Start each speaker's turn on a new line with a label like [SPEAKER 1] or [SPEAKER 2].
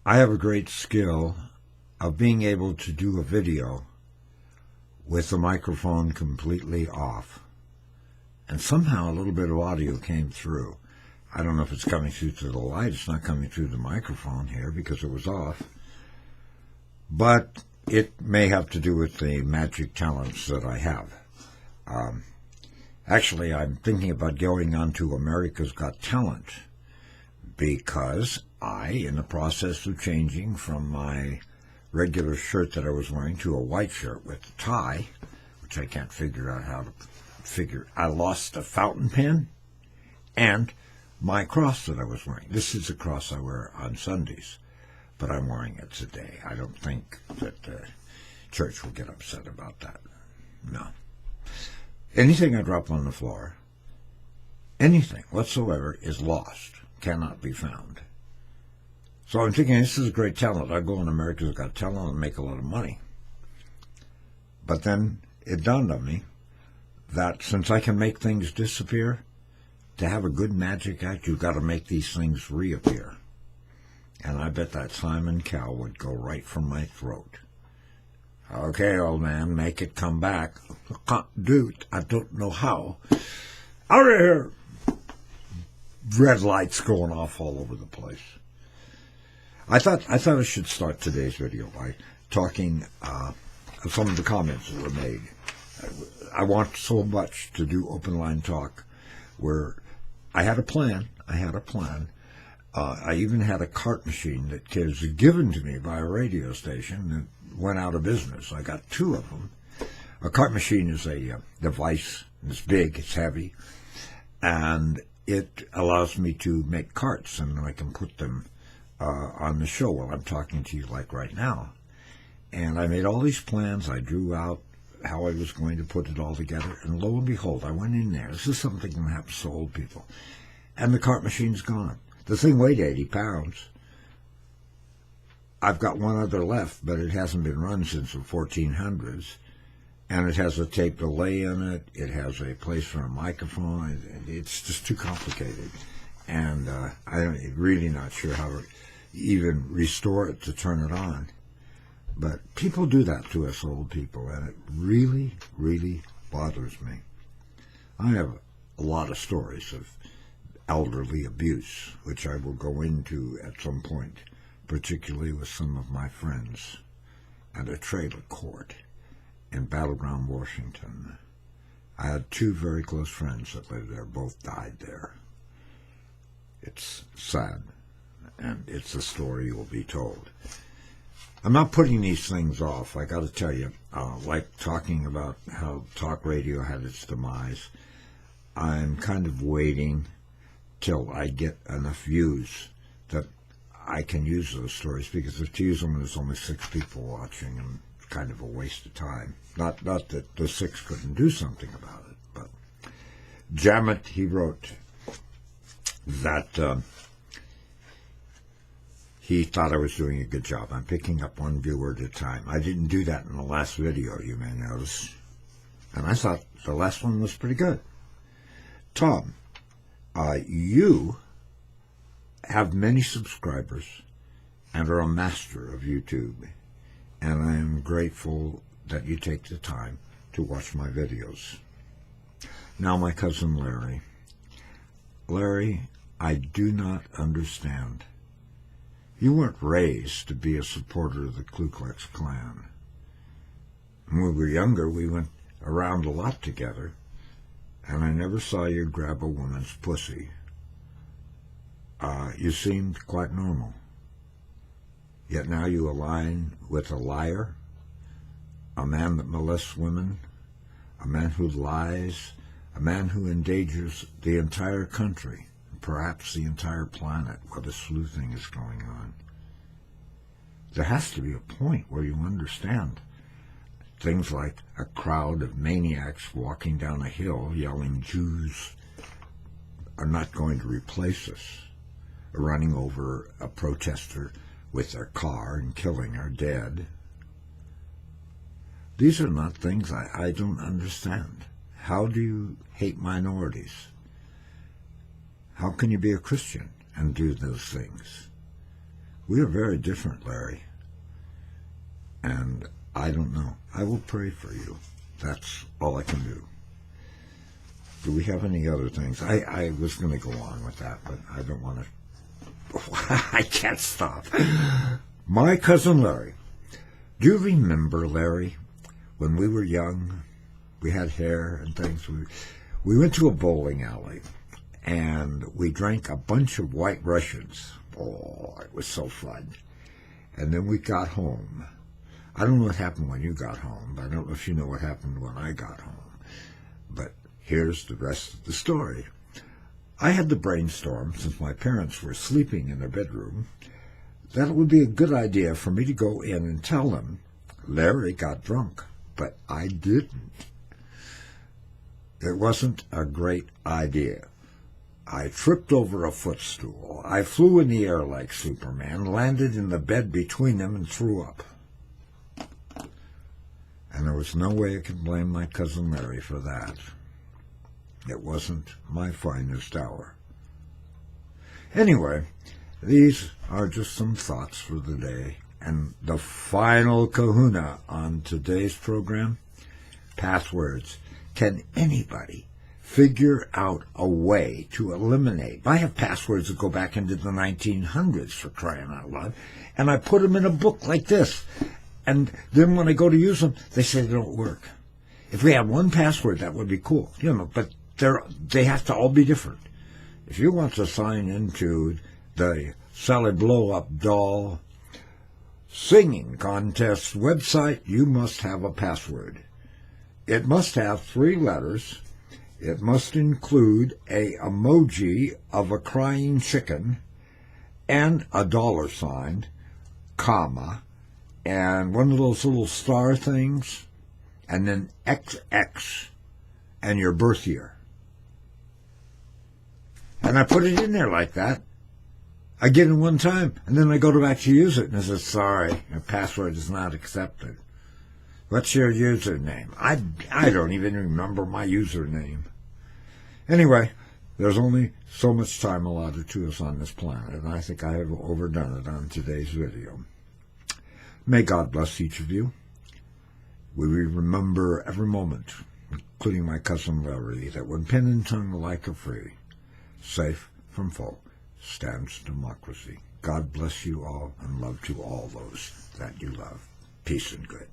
[SPEAKER 1] I have a great skill of being able to do a video with the microphone completely off. And somehow a little bit of audio came through. I don't know if it's coming through to the light. It's not coming through the microphone here because it was off. But it may have to do with the magic talents that I have. Actually, I'm thinking about going on to America's Got Talent because in the process of changing from my regular shirt that I was wearing to a white shirt with a tie, which I can't figure out how to figure. I lost a fountain pen and my cross that I was wearing. This is a cross I wear on Sundays, but I'm wearing it today. I don't think that the church will get upset about that. No. Anything I drop on the floor, anything whatsoever, is lost, cannot be found. So I'm thinking, this is a great talent. I go on America's Got Talent and make a lot of money. But then it dawned on me that since I can make things disappear, to have a good magic act, you've got to make these things reappear. And I bet that Simon Cowell would go right from my throat. Okay, old man, make it come back. I can't do it. I don't know how. Out of here! Red lights going off all over the place. I thought I should start today's video by talking some of the comments that were made. I want so much to do open line talk where I had a plan. I even had a cart machine that was given to me by a radio station that went out of business. I got two of them. A cart machine is a device. It's big, it's heavy, and it allows me to make carts, and I can put them on the show while I'm talking to you like right now. And I made all these plans. I drew out how I was going to put it all together, and lo and behold, I went in there. This is something that happens to old people. And the cart machine's gone. The thing weighed 80 pounds. I've got one other left, but it hasn't been run since the 1400s. And it has a tape delay in it. It has a place for a microphone. It's just too complicated. And I'm really not sure how to even restore it to turn it on. But people do that to us old people, and it really, really bothers me. I have a lot of stories of elderly abuse, which I will go into at some point, particularly with some of my friends at a trailer court in Battleground, Washington. I had two very close friends that lived there. Both died there. It's sad, and it's a story you will be told. I'm not putting these things off. I got to tell you, like talking about how talk radio had its demise, I'm kind of waiting till I get enough views that I can use those stories, because if to use them, there's only 6 people watching, and it's kind of a waste of time. Not that the 6 couldn't do something about it, but Jamet, he wrote that he thought I was doing a good job. I'm picking up one viewer at a time. I didn't do that in the last video, you may notice. And I thought the last one was pretty good. Tom, you have many subscribers and are a master of YouTube. And I am grateful that you take the time to watch my videos. Now, my cousin Larry. Larry, I do not understand. You weren't raised to be a supporter of the Ku Klux Klan. When we were younger, we went around a lot together, and I never saw you grab a woman's pussy. You seemed quite normal. Yet now you align with a liar, a man that molests women, a man who lies, a man who endangers the entire country, perhaps the entire planet, while this sleuthing is going on. There has to be a point where you understand things like a crowd of maniacs walking down a hill yelling, "Jews are not going to replace us," or running over a protester with their car and killing our dead. These are not things I don't understand. How do you hate minorities? How can you be a Christian and do those things? We are very different, Larry. And I don't know. I will pray for you. That's all I can do. Do we have any other things? I was going to go on with that, but I don't want to. I can't stop. My cousin Larry. Do you remember, Larry, when we were young, we had hair and things. We went to a bowling alley, and we drank a bunch of White Russians. Oh, it was so fun. And then we got home. I don't know what happened when you got home. I don't know if you know what happened when I got home. But here's the rest of the story. I had the brainstorm, since my parents were sleeping in their bedroom, that it would be a good idea for me to go in and tell them Larry got drunk. But I didn't. It wasn't a great idea. I tripped over a footstool. I flew in the air like Superman, landed in the bed between them, and threw up. And there was no way I could blame my cousin Larry for that. It wasn't my finest hour. Anyway, these are just some thoughts for the day. And the final kahuna on today's program, passwords. Can anybody figure out a way to eliminate? I have passwords that go back into the 1900s, for crying out loud, and I put them in a book like this. And then when I go to use them, they say they don't work. If we had one password, that would be cool, but they have to all be different. If you want to sign into the Sally Blow-Up Doll singing contest website, you must have a password. It must have 3 letters. It must include a emoji of a crying chicken and a $, comma, and one of those little star things, and then XX, and your birth year. And I put it in there like that. I get it one time, and then I go back to use it, and it says, sorry, your password is not accepted. What's your username? I don't even remember my username. Anyway, there's only so much time allotted to us on this planet, and I think I have overdone it on today's video. May God bless each of you. We remember every moment, including my cousin Larry, that when pen and tongue alike are free, safe from foe, stands democracy. God bless you all, and love to all those that you love. Peace and good.